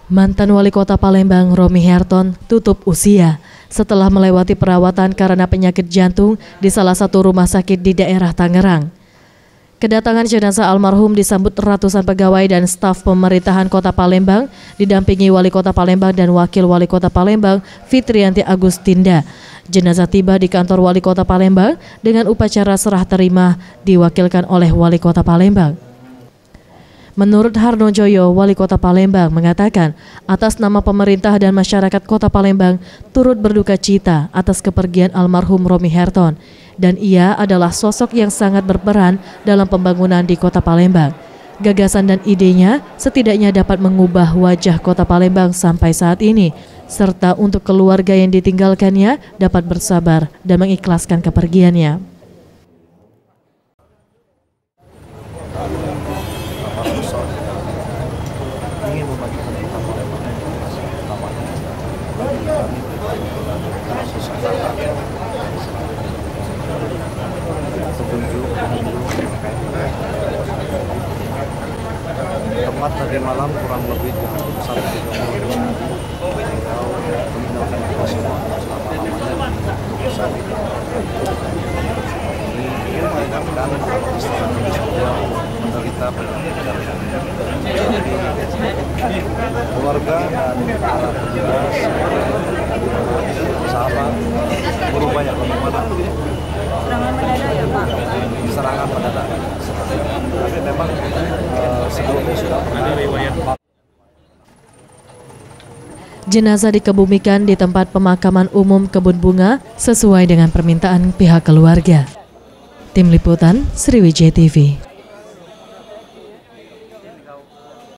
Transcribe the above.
Mantan Wali Kota Palembang Romy Herton tutup usia setelah melewati perawatan karena penyakit jantung di salah satu rumah sakit di daerah Tangerang. Kedatangan jenazah almarhum disambut ratusan pegawai dan staf pemerintahan Kota Palembang didampingi Wali Kota Palembang dan Wakil Wali Kota Palembang Fitrianti Agustinda. Jenazah tiba di kantor Wali Kota Palembang dengan upacara serah terima diwakilkan oleh Wali Kota Palembang. Menurut Harno Joyo, Wali Kota Palembang mengatakan atas nama pemerintah dan masyarakat Kota Palembang turut berduka cita atas kepergian almarhum Romy Herton dan ia adalah sosok yang sangat berperan dalam pembangunan di Kota Palembang. Gagasan dan idenya setidaknya dapat mengubah wajah Kota Palembang sampai saat ini, serta untuk keluarga yang ditinggalkannya dapat bersabar dan mengikhlaskan kepergiannya. Ingin membagikan Kota Palembang utamanya bagi kami petunjuk tepat tadi malam kurang lebih jam 1.30 beliau meninggalkan kita semua selama-lamanya ini mengingatkan menderita penyakit jantung. Keluarga dan para petugas, sahabat, guru banyak bagaimana serangan mendadak. Tapi memang sebelumnya sudah pernah riwayat. Jenazah dikebumikan di tempat pemakaman umum Kebun Bunga sesuai dengan permintaan pihak keluarga. Tim Liputan Sriwijaya TV.